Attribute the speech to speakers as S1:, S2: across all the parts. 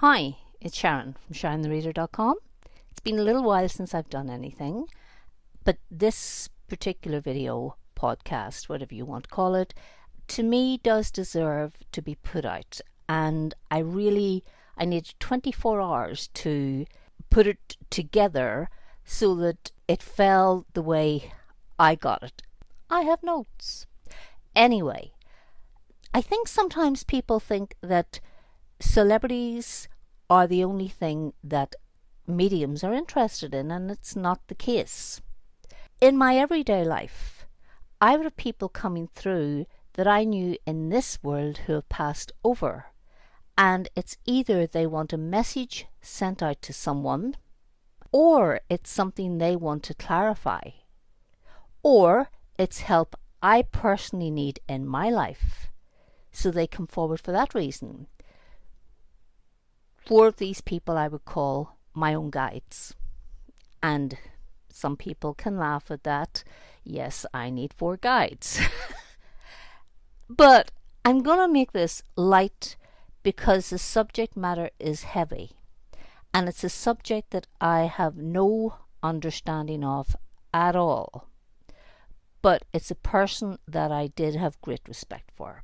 S1: Hi, it's Sharon from SharonTheReader.com. It's been a little while since I've done anything, but this particular video, podcast, whatever you want to call it, to me does deserve to be put out. And I needed 24 hours to put it together so that it fell the way I got it. I have notes. Anyway, I think sometimes people think that celebrities are the only thing that mediums are interested in, and it's not the case. In my everyday life, I would have people coming through that I knew in this world who have passed over, and it's either they want a message sent out to someone, or it's something they want to clarify, or it's help I personally need in my life, so they come forward for that reason. Four of these people I would call my own guides. And some people can laugh at that. Yes, I need 4 guides. But I'm going to make this light because the subject matter is heavy. And it's a subject that I have no understanding of at all. But it's a person that I did have great respect for.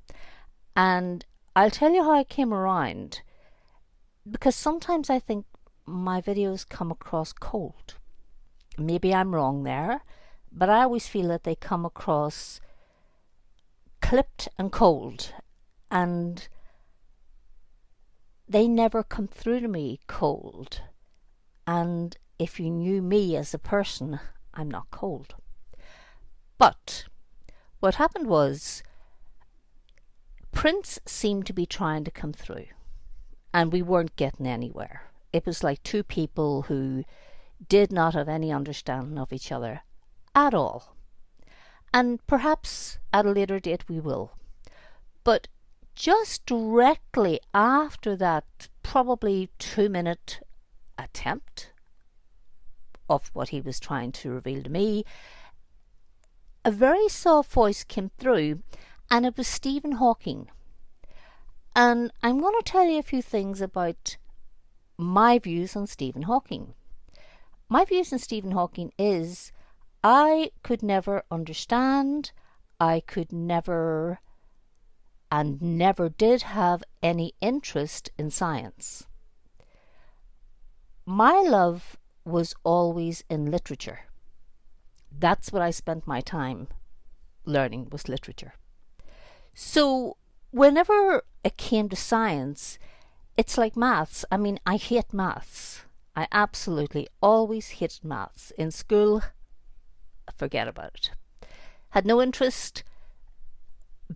S1: And I'll tell you how I came around. Because sometimes I think my videos come across cold. Maybe I'm wrong there, but I always feel that they come across clipped and cold, and they never come through to me cold. And if you knew me as a person, I'm not cold. But what happened was, Prince seemed to be trying to come through. And we weren't getting anywhere. It was like 2 people who did not have any understanding of each other at all. And perhaps at a later date we will. But just directly after that probably 2-minute attempt of what he was trying to reveal to me, a very soft voice came through, and it was Stephen Hawking. And I'm going to tell you a few things about my views on Stephen Hawking. My views on Stephen Hawking is I could never understand, I could never and never did have any interest in science. My love was always in literature. That's what I spent my time learning, was literature. So whenever it came to science, it's like maths. I mean, I hate maths. I absolutely always hated maths. In school, forget about it. Had no interest.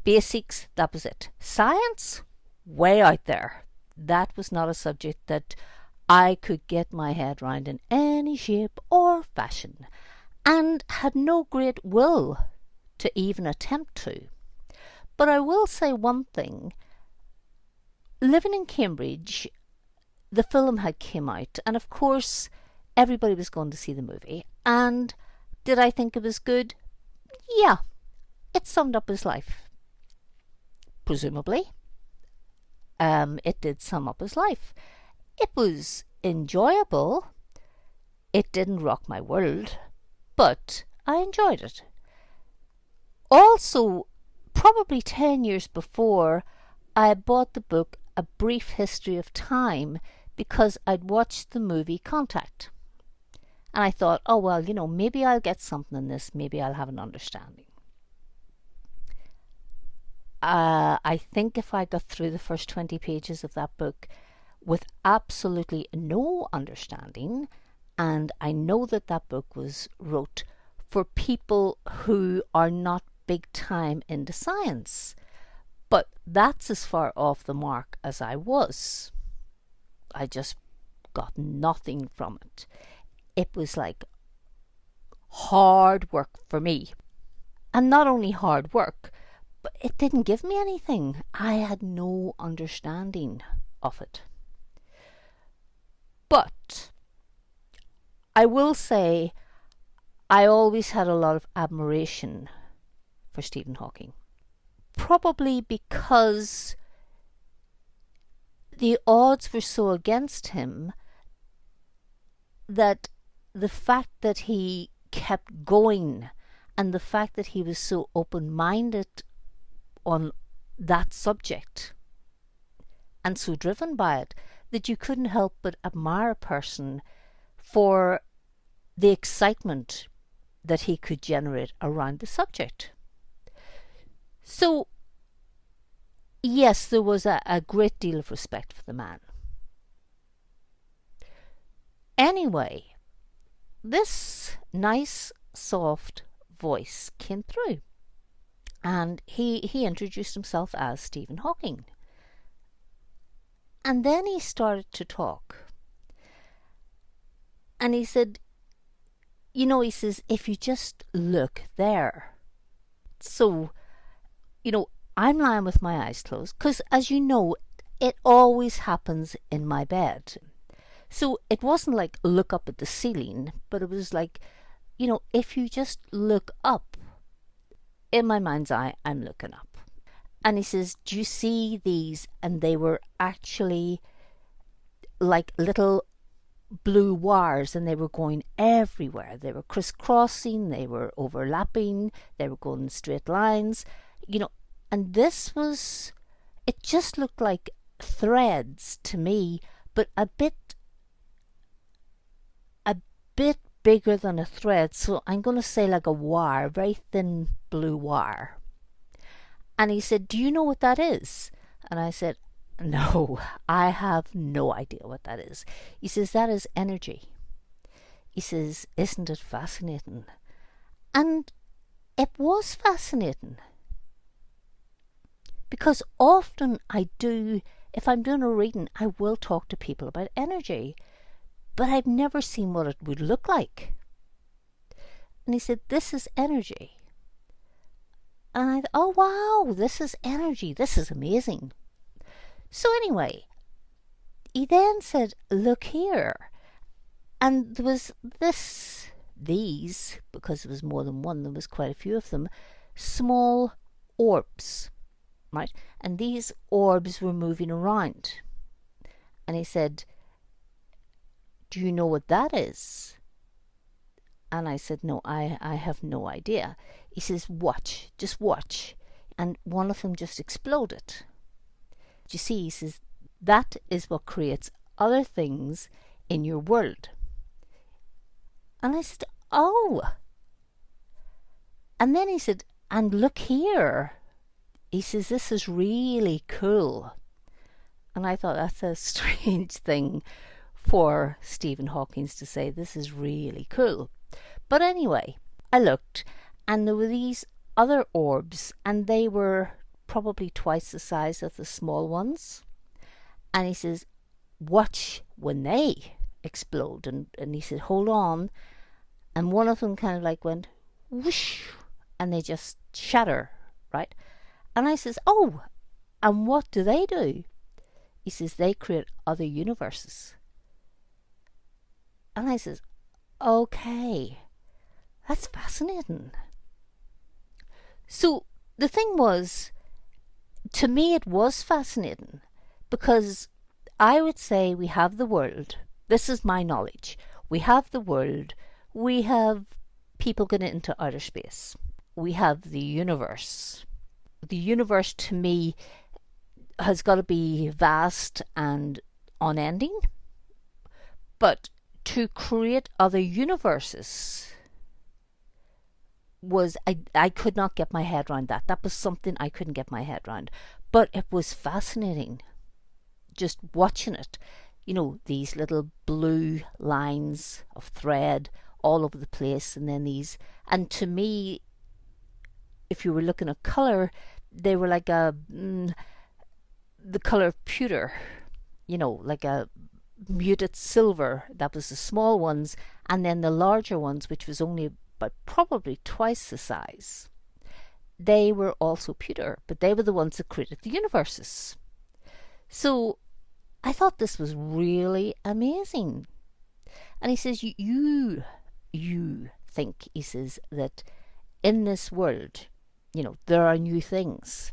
S1: Basics, that was it. Science, way out there. That was not a subject that I could get my head round in any shape or fashion, and had no great will to even attempt to. But I will say one thing. Living in Cambridge, the film had come out, and of course everybody was going to see the movie. And did I think it was good? Yeah, it summed up his life. Presumably. It did sum up his life. It was enjoyable. It didn't rock my world, but I enjoyed it. Also, probably 10 years before, I bought the book A Brief History of Time because I'd watched the movie Contact. And I thought, oh well, maybe I'll get something in this, maybe I'll have an understanding. I think if I got through the first 20 pages of that book with absolutely no understanding, and I know that that book was wrote for people who are not big time into science, but that's as far off the mark as I was. I just got nothing from it. It was like hard work for me. And not only hard work, but it didn't give me anything. I had no understanding of it. But I will say I always had a lot of admiration for Stephen Hawking. Probably because the odds were so against him that the fact that he kept going and the fact that he was so open-minded on that subject and so driven by it, that you couldn't help but admire a person for the excitement that he could generate around the subject. So, yes, there was a great deal of respect for the man. Anyway, this nice, soft voice came through, and he introduced himself as Stephen Hawking. And then he started to talk. And he said, you know, he says, if you just look there. So, you know, I'm lying with my eyes closed, because as you know, it always happens in my bed. So it wasn't like look up at the ceiling, but it was like, you know, if you just look up, in my mind's eye, I'm looking up. And he says, do you see these? And they were actually like little blue wires, and they were going everywhere. They were crisscrossing, they were overlapping, they were going in straight lines, you know. And this was, it just looked like threads to me, but a bit bigger than a thread. So I'm going to say like a wire, very thin blue wire. And he said, do you know what that is? And I said, no, I have no idea what that is. He says, that is energy. He says, isn't it fascinating? And it was fascinating. Because often I do, if I'm doing a reading, I will talk to people about energy. But I've never seen what it would look like. And he said, this is energy. And I thought, oh wow, this is energy. This is amazing. So anyway, he then said, look here. And there was these, because there was more than one, there was quite a few of them, small orbs, right? And these orbs were moving around. And he said, do you know what that is? And I said, no, I have no idea. He says, watch, just watch. And one of them just exploded. You see, he says, that is what creates other things in your world. And I said, oh. And then he said, and look here. He says, this is really cool. And I thought, that's a strange thing for Stephen Hawking to say, this is really cool. But anyway, I looked, and there were these other orbs, and they were probably twice the size of the small ones. And he says, watch when they explode. And he said, hold on. And one of them kind of like went whoosh, and they just shatter, right? And I says, oh, and what do? He says, they create other universes. And I says, okay, that's fascinating. So the thing was, to me it was fascinating, because I would say we have the world. This is my knowledge. We have the world. We have people going into outer space. We have the universe. The universe, to me, has got to be vast and unending. But to create other universes was, I could not get my head around that. That was something I couldn't get my head around. But it was fascinating just watching it. You know, these little blue lines of thread all over the place, and then these, and to me, if you were looking at colour, they were like the colour of pewter, you know, like a muted silver. That was the small ones, and then the larger ones, which was only about probably twice the size, they were also pewter, but they were the ones that created the universes. So I thought this was really amazing. And he says, you think, he says, that in this world, you know, there are new things.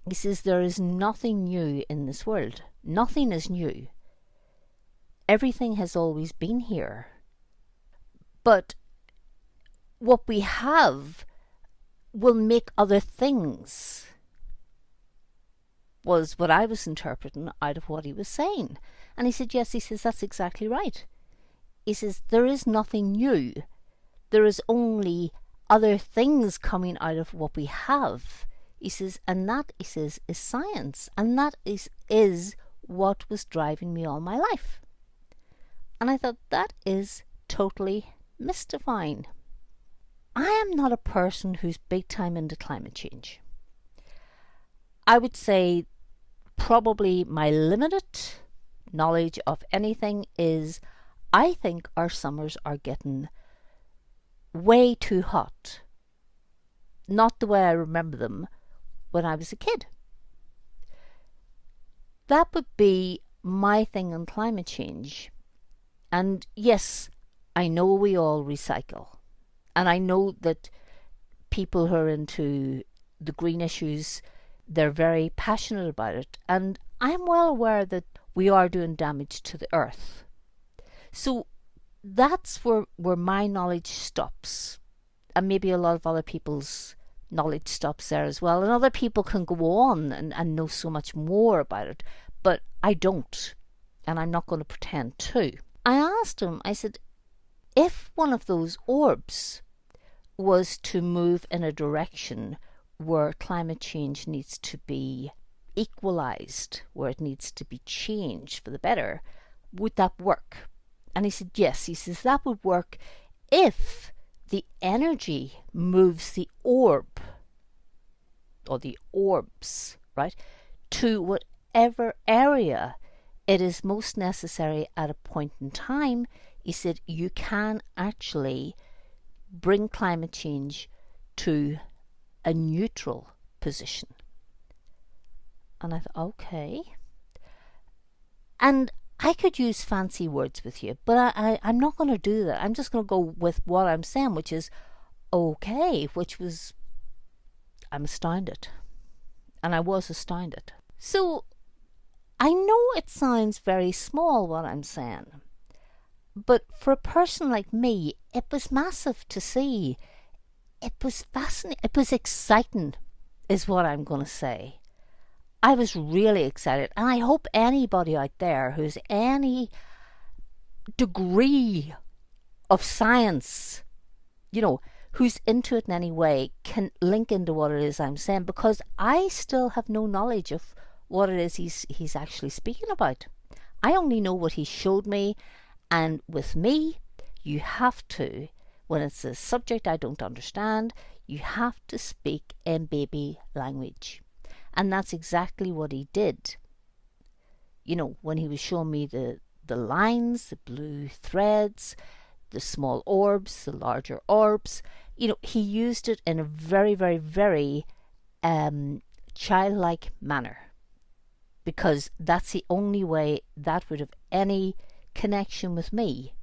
S1: He says, there is nothing new in this world. Nothing is new. Everything has always been here. But what we have will make other things, was what I was interpreting out of what he was saying. And he said, yes, he says, that's exactly right. He says, there is nothing new. There is only other things coming out of what we have. He says, and that, he says, is science. And that is what was driving me all my life. And I thought, that is totally mystifying. I am not a person who's big time into climate change. I would say probably my limited knowledge of anything is I think our summers are getting way too hot. Not the way I remember them when I was a kid. That would be my thing on climate change. And yes, I know we all recycle. And I know that people who are into the green issues, they're very passionate about it. And I'm well aware that we are doing damage to the earth. So that's where my knowledge stops. And maybe a lot of other people's knowledge stops there as well. And other people can go on and know so much more about it. But I don't. And I'm not going to pretend to. I asked him, I said, if one of those orbs was to move in a direction where climate change needs to be equalized, where it needs to be changed for the better, would that work? And he said, yes. He says, that would work if the energy moves the orb, or the orbs, right, to whatever area it is most necessary at a point in time. He said, you can actually bring climate change to a neutral position. And I thought, okay. And I could use fancy words with you, but I'm not going to do that. I'm just going to go with what I'm saying, which is okay, which was, I'm astounded. And I was astounded. So I know it sounds very small what I'm saying, but for a person like me, it was massive to see. It was fascinating. It was exciting, is what I'm going to say. I was really excited, and I hope anybody out there who's any degree of science, who's into it in any way, can link into what it is I'm saying, because I still have no knowledge of what it is he's actually speaking about. I only know what he showed me, and with me, you have to, when it's a subject I don't understand, you have to speak in baby language. And that's exactly what he did. When he was showing me the lines, the blue threads, the small orbs, the larger orbs, he used it in a very, very, very childlike manner. Because that's the only way that would have any connection with me.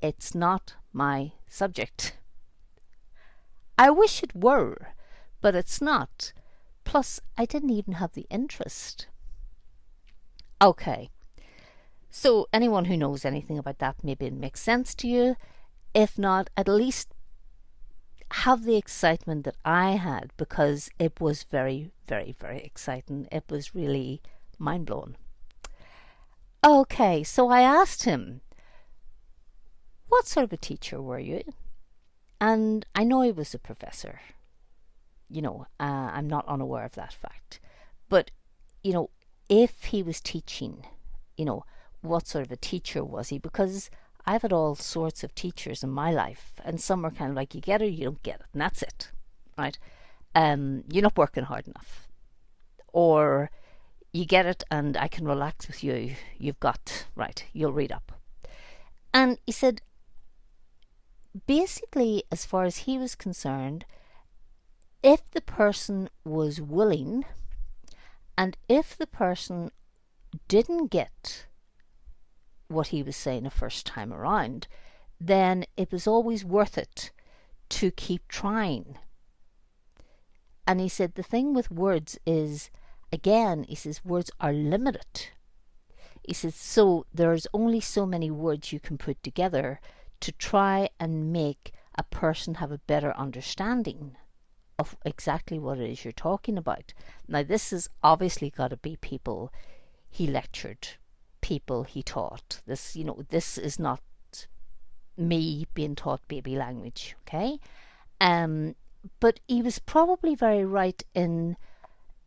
S1: It's not my subject. I wish it were, but it's not. Plus, I didn't even have the interest. Okay, so anyone who knows anything about that, maybe it makes sense to you. If not, at least have the excitement that I had, because it was very, very, very exciting. It was really mind-blowing. Okay, so I asked him, what sort of a teacher were you? And I know he was a professor. I'm not unaware of that fact. But, if he was teaching, what sort of a teacher was he? Because I've had all sorts of teachers in my life, and some are kind of like, you get it, you don't get it, and that's it, right? You're not working hard enough. Or you get it, and I can relax with you. You've got, right, you'll read up. And he said, basically, as far as he was concerned, if the person was willing, and if the person didn't get what he was saying the first time around, then it was always worth it to keep trying. And he said the thing with words is, again, he says words are limited. He says, so there's only so many words you can put together to try and make a person have a better understanding of exactly what it is you're talking about. Now, this has obviously got to be people he lectured, people he taught. This, this is not me being taught baby language, okay? But he was probably very right in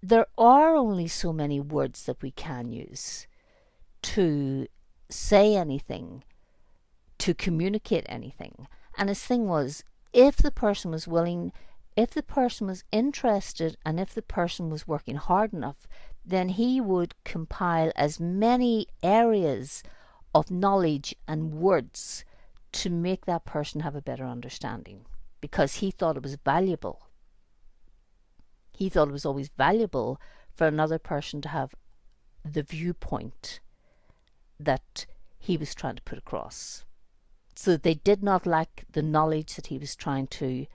S1: there are only so many words that we can use to say anything, to communicate anything. And his thing was, if the person was willing, if the person was interested, and if the person was working hard enough, then he would compile as many areas of knowledge and words to make that person have a better understanding, because he thought it was valuable. He thought it was always valuable for another person to have the viewpoint that he was trying to put across, so that they did not lack the knowledge that he was trying to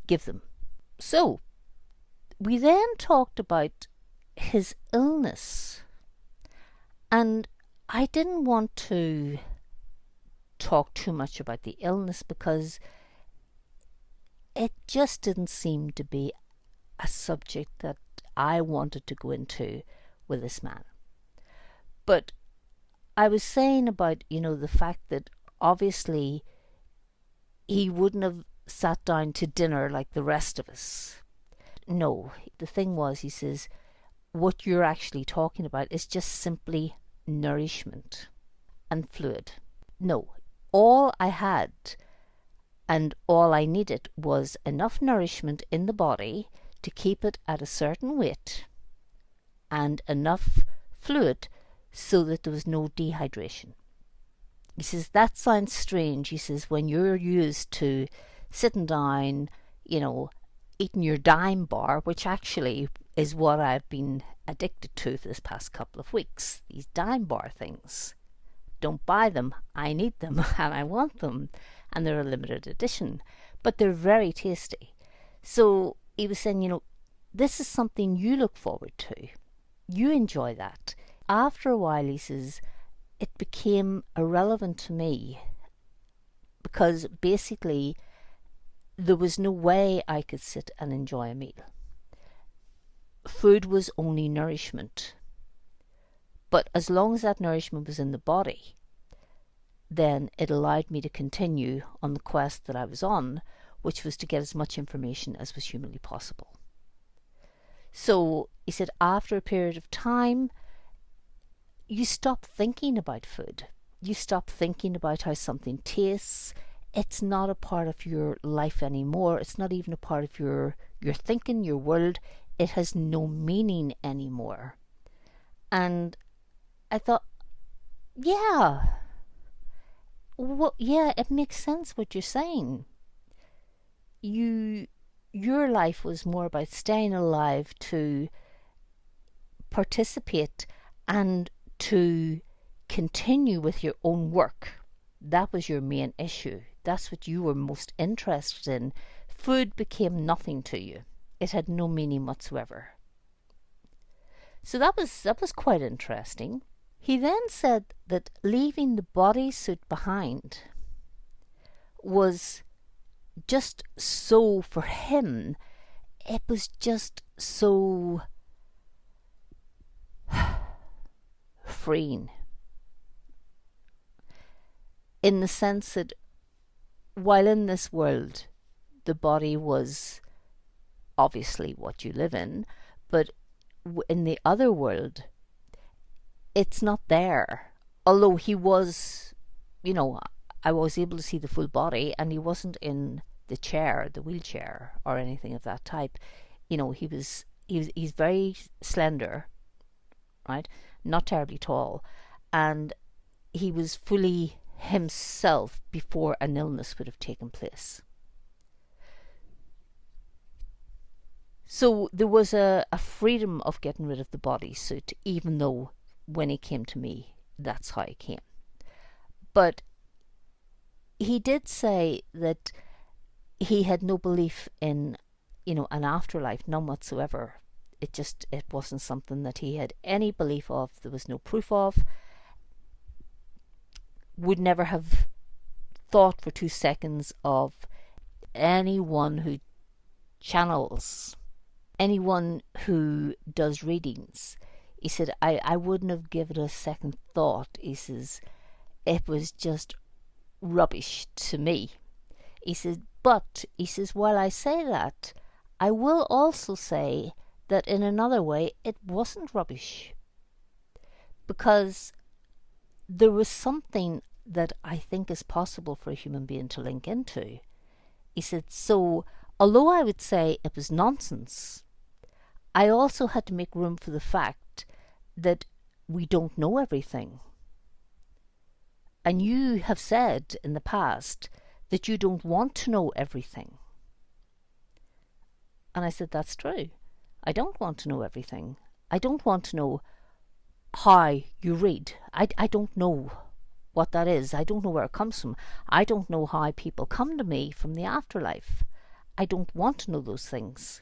S1: give them. So we then talked about his illness, and I didn't want to talk too much about the illness because it just didn't seem to be a subject that I wanted to go into with this man. But I was saying about, the fact that obviously he wouldn't have sat down to dinner like the rest of us. No, the thing was, he says, what you're actually talking about is just simply nourishment and fluid. No, all I had and all I needed was enough nourishment in the body to keep it at a certain weight and enough fluid so that there was no dehydration. He says, that sounds strange. He says, when you're used to sitting down, eating your dime bar, which actually is what I've been addicted to for this past couple of weeks, these dime bar things. Don't buy them. I need them and I want them. And they're a limited edition. But they're very tasty. So he was saying, this is something you look forward to. You enjoy that. After a while, he says, it became irrelevant to me because basically there was no way I could sit and enjoy a meal. Food was only nourishment. But as long as that nourishment was in the body, then it allowed me to continue on the quest that I was on, which was to get as much information as was humanly possible. So he said, after a period of time, you stop thinking about food. You stop thinking about how something tastes. It's not a part of your life anymore. It's not even a part of your thinking, your world. It has no meaning anymore. And I thought, yeah, it makes sense what you're saying. Your life was more about staying alive to participate and to continue with your own work. That was your main issue. That's what you were most interested in. Food became nothing to you. It had no meaning whatsoever. So that was quite interesting. He then said that leaving the bodysuit behind was just so, for him, it was just so freeing. In the sense that while in this world the body was obviously what you live in, but in the other world it's not there. Although he was, I was able to see the full body, and he wasn't in the wheelchair or anything of that type. He's very slender, right? Not terribly tall, and he was fully himself before an illness would have taken place. So there was a freedom of getting rid of the bodysuit, even though when he came to me, that's how he came. But he did say that he had no belief in an afterlife, none whatsoever. It wasn't something that he had any belief of. There was no proof of. Would never have thought for 2 seconds of anyone who channels, anyone who does readings. He said, I wouldn't have given a second thought. He says, it was just rubbish to me. He says, but, he says, while I say that, I will also say that in another way, it wasn't rubbish. Because there was something that I think is possible for a human being to link into. He said, so, although I would say it was nonsense, I also had to make room for the fact that we don't know everything. And you have said in the past that you don't want to know everything. And I said, that's true. I don't want to know everything. I don't want to know how you read. I don't know what that is. I don't know where it comes from. I don't know how people come to me from the afterlife. I don't want to know those things.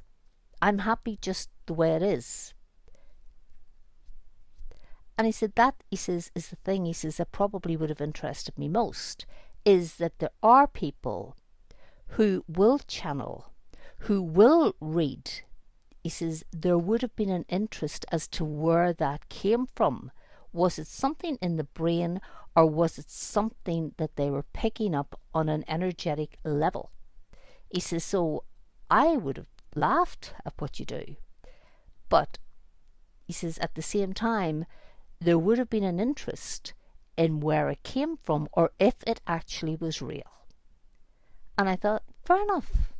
S1: I'm happy just the way it is. And he said, that, he says, is the thing, he says, that probably would have interested me most, is that there are people who will channel, who will read. He says, there would have been an interest as to where that came from. Was it something in the brain, or was it something that they were picking up on an energetic level? He says, so I would have laughed at what you do. But, he says, at the same time, there would have been an interest in where it came from, or if it actually was real. And I thought, fair enough.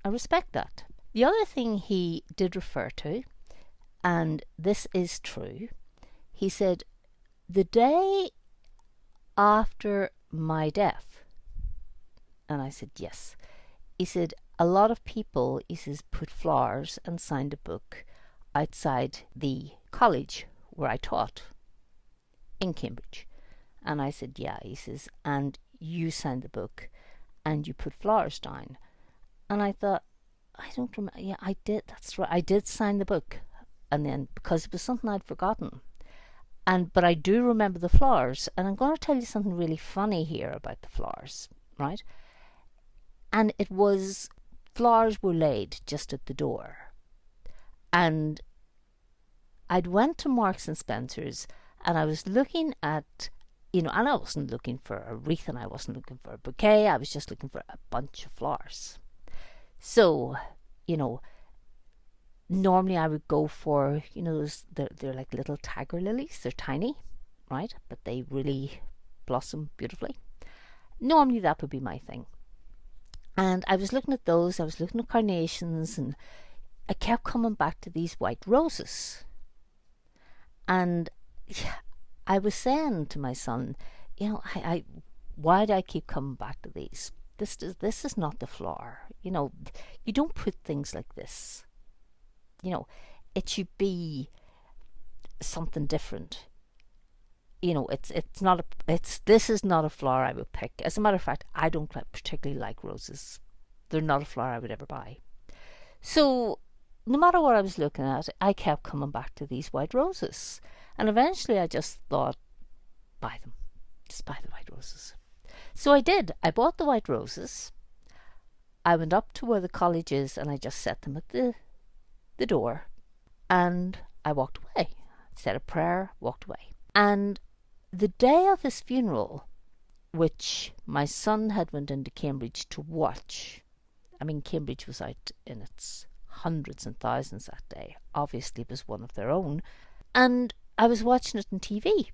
S1: I respect that. The other thing he did refer to, and this is true, he said, the day after my death, and I said, yes. He said, a lot of people, he says, put flowers and signed a book outside the college where I taught in Cambridge. And I said, yeah. He says, and you signed the book and you put flowers down. And I thought, I don't remember. Yeah, I did. That's right. I did sign the book. And then, because it was something I'd forgotten. But I do remember the flowers. And I'm going to tell you something really funny here about the flowers, right? And it was, flowers were laid just at the door. And I'd went to Marks and Spencer's, and I was looking at, and I wasn't looking for a wreath, and I wasn't looking for a bouquet. I was just looking for a bunch of flowers. So, normally I would go for, they're like little tiger lilies. They're tiny, right? But they really blossom beautifully. Normally that would be my thing. And I was looking at those. I was looking at carnations, and I kept coming back to these white roses. And I was saying to my son, why do I keep coming back to these? This is not the flower. You don't put things like this. It should be something different. This is not a flower I would pick. As a matter of fact, I don't particularly like roses. They're not a flower I would ever buy. So, no matter what I was looking at, I kept coming back to these white roses. And eventually I just thought, buy them. Just buy the white roses. So I did. I bought the white roses. I went up to where the college is, and I just set them at the door. And I walked away. Said a prayer, walked away. And the day of his funeral, which my son had went into Cambridge to watch, Cambridge was out in its hundreds and thousands that day. Obviously it was one of their own. And I was watching it on TV.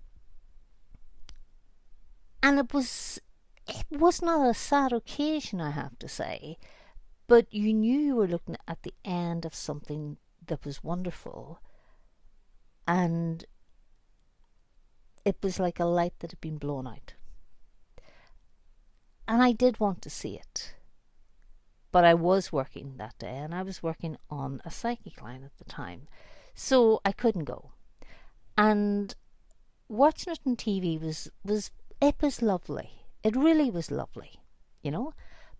S1: And it was not a sad occasion, I have to say. But you knew you were looking at the end of something that was wonderful. And it was like a light that had been blown out. And I did want to see it. But I was working that day, and I was working on a psychic line at the time. So I couldn't go. And watching it on TV was lovely. It really was lovely,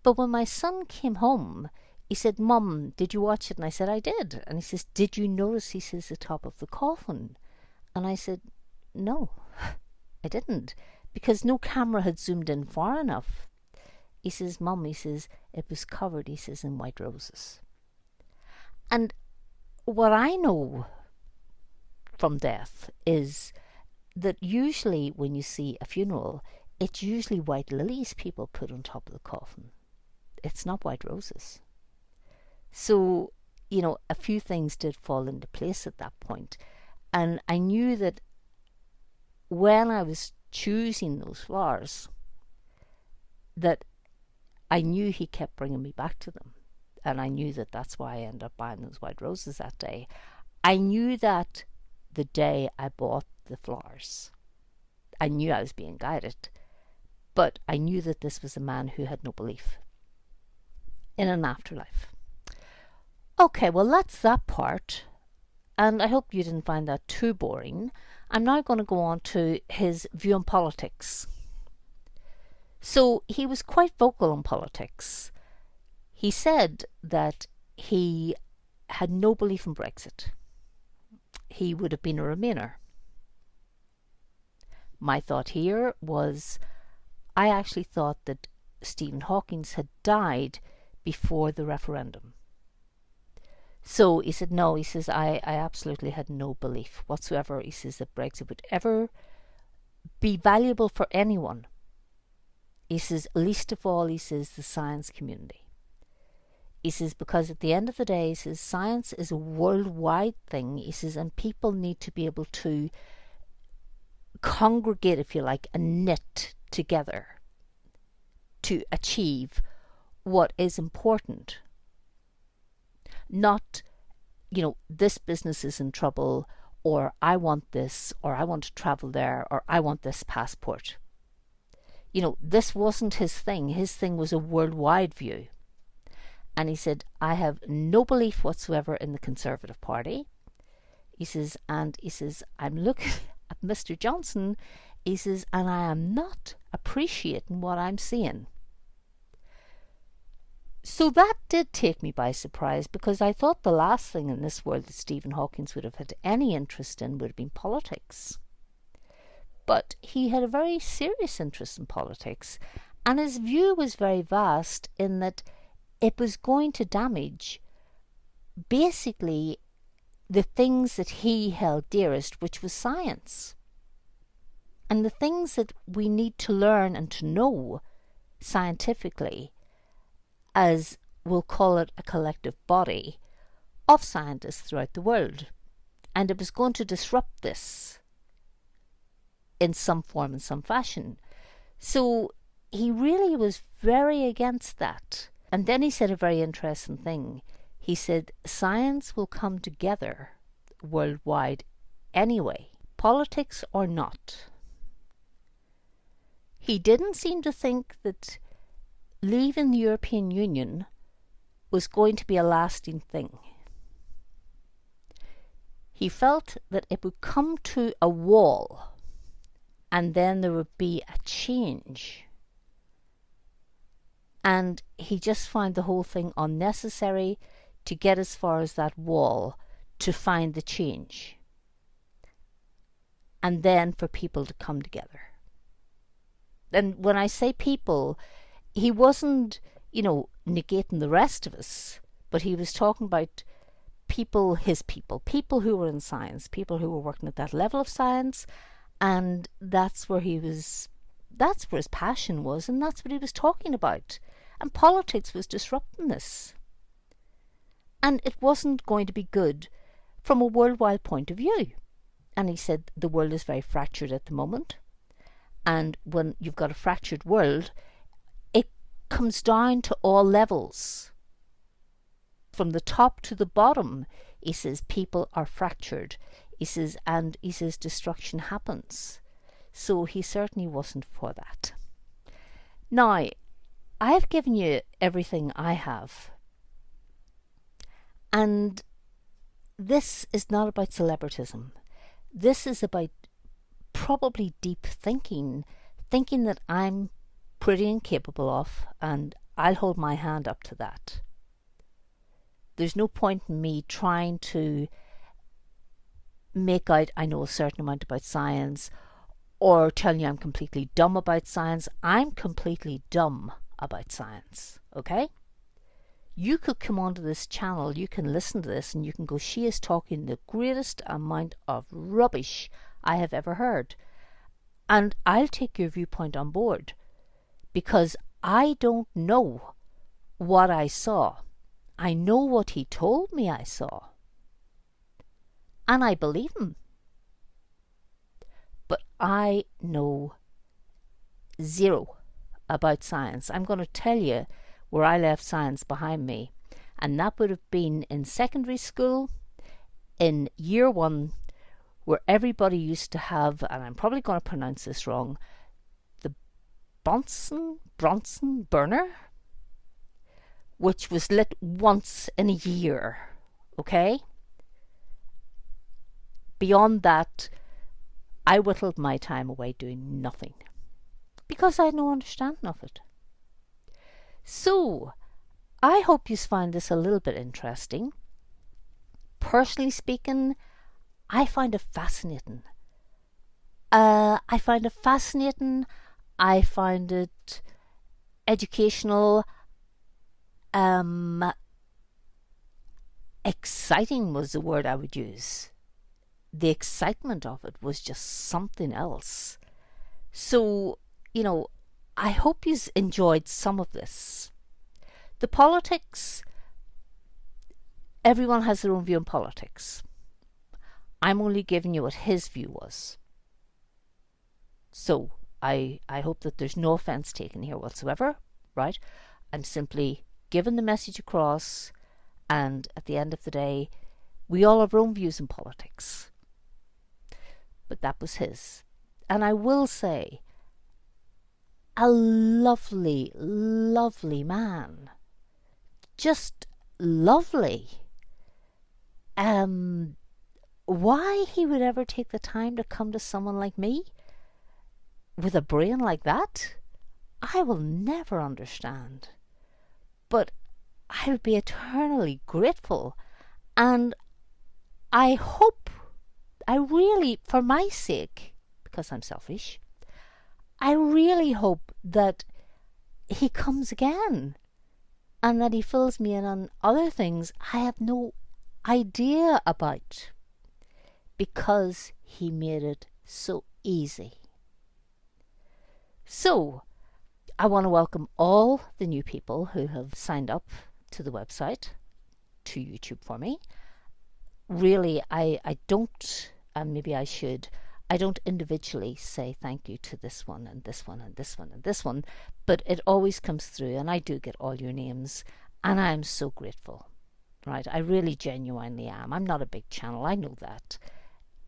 S1: But when my son came home, he said, Mum, did you watch it? And I said, I did. And he says, did you notice, he says, the top of the coffin? And I said, no, I didn't, because no camera had zoomed in far enough. He says, Mum, he says, it was covered, he says, in white roses. And what I know from death is that usually when you see a funeral, it's usually white lilies people put on top of the coffin. It's not white roses. So, a few things did fall into place at that point. And I knew that when I was choosing those flowers, that I knew he kept bringing me back to them. And I knew that that's why I ended up buying those white roses that day. I knew that the day I bought the flowers. I knew I was being guided. But I knew that this was a man who had no belief in an afterlife. Okay, well, that's that part. And I hope you didn't find that too boring. I'm now going to go on to his view on politics. So he was quite vocal on politics. He said that he had no belief in Brexit. He would have been a Remainer. My thought here was, I actually thought that Stephen Hawking had died before the referendum. So he said, no, he says, I absolutely had no belief whatsoever, he says, that Brexit would ever be valuable for anyone. He says, least of all, he says, the science community. He says, because at the end of the day, he says, science is a worldwide thing, he says, and people need to be able to congregate, if you like, and knit together to achieve what is important. Not, this business is in trouble, or I want this, or I want to travel there, or I want this passport. This wasn't his thing. His thing was a worldwide view. And he said, I have no belief whatsoever in the Conservative Party. He says, and he says, I'm looking at Mr. Johnson, he says, and I am not appreciating what I'm seeing. So that did take me by surprise, because I thought the last thing in this world that Stephen Hawking would have had any interest in would have been politics. But he had a very serious interest in politics, and his view was very vast in that it was going to damage basically the things that he held dearest, which was science. And the things that we need to learn and to know scientifically, as we'll call it, a collective body of scientists throughout the world. And it was going to disrupt this in some form, in some fashion. So he really was very against that. And then he said a very interesting thing. He said, science will come together worldwide anyway, politics or not. He didn't seem to think that leaving the European Union was going to be a lasting thing. He felt that it would come to a wall and then there would be a change. And he just found the whole thing unnecessary to get as far as that wall to find the change. And then for people to come together. And when I say people, he wasn't, negating the rest of us, but he was talking about people, his people who were in science, people who were working at that level of science, and that's where his passion was, and that's what he was talking about. And politics was disrupting this. And it wasn't going to be good from a worldwide point of view. And he said the world is very fractured at the moment. And when you've got a fractured world, it comes down to all levels. From the top to the bottom, he says, people are fractured. He says, and he says destruction happens. So he certainly wasn't for that. Now, I have given you everything I have. And this is not about celebritism. This is about probably deep thinking that I'm pretty incapable of, and I'll hold my hand up to that. There's no point in me trying to make out I know a certain amount about science or telling you I'm completely dumb about science. I'm completely dumb about science, okay? You could come onto this channel, you can listen to this, and you can go, she is talking the greatest amount of rubbish I have ever heard. And I'll take your viewpoint on board, because I don't know what I saw. I know what he told me I saw. And I believe him. But I know zero about science. I'm going to tell you where I left science behind me. And that would have been in secondary school, in year 1, where everybody used to have, and I'm probably going to pronounce this wrong, the Bronson burner, which was lit once in a year, okay? Beyond that, I whittled my time away doing nothing, because I had no understanding of it. So, I hope you find this a little bit interesting. Personally speaking, I find it fascinating. I find it educational. Exciting was the word I would use. The excitement of it was just something else. So, I hope you enjoyed some of this. The politics, everyone has their own view on politics. I'm only giving you what his view was. So, I hope that there's no offence taken here whatsoever, right? I'm simply giving the message across, and at the end of the day, we all have our own views on politics. But that was his. And I will say, a lovely, lovely man. Just lovely. Why he would ever take the time to come to someone like me with a brain like that, I will never understand. But I would be eternally grateful. And I hope, I really, for my sake, because I'm selfish, I really hope that he comes again and that he fills me in on other things I have no idea about, because he made it so easy. So, I want to welcome all the new people who have signed up to the website, to YouTube for me. Really, I don't, and maybe I should, I don't individually say thank you to this one and this one and this one and this one, but it always comes through, and I do get all your names, and I am so grateful, right? I really genuinely am. I'm not a big channel, I know that.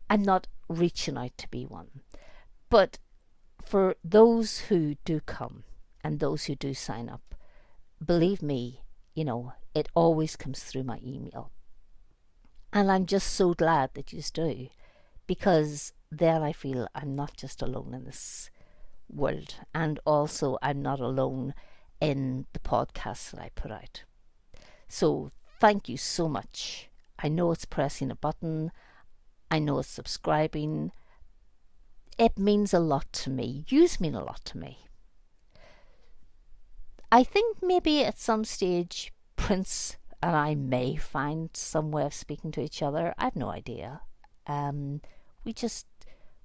S1: I'm not reaching out to be one. But for those who do come and those who do sign up, believe me, it always comes through my email. And I'm just so glad that you do, because then I feel I'm not just alone in this world, and also I'm not alone in the podcasts that I put out. So thank you so much. I know it's pressing a button. I know it's subscribing. It means a lot to me. Yous mean a lot to me. I think maybe at some stage Prince and I may find some way of speaking to each other. I've no idea.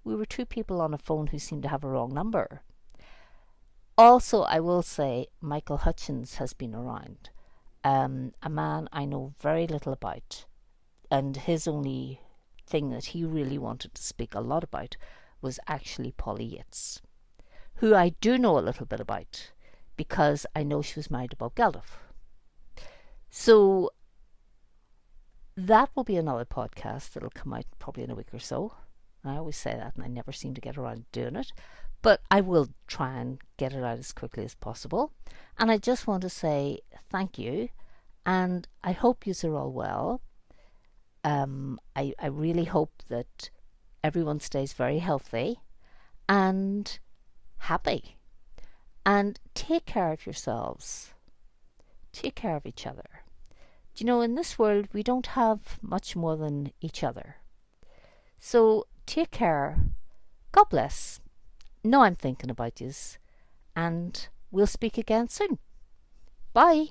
S1: We were two people on a phone who seemed to have a wrong number. Also, I will say Michael Hutchins has been around. A man I know very little about, and his only thing that he really wanted to speak a lot about was actually Polly Yates, who I do know a little bit about, because I know she was married to Bob Geldof. So that will be another podcast that'll come out probably in a week or so. I always say that and I never seem to get around to doing it, but I will try and get it out as quickly as possible. And I just want to say thank you, and I hope you are all well. I really hope that everyone stays very healthy and happy, and take care of yourselves, take care of each other, You know, in this world, we don't have much more than each other. So take care. God bless. Know I'm thinking about yous, and we'll speak again soon. Bye.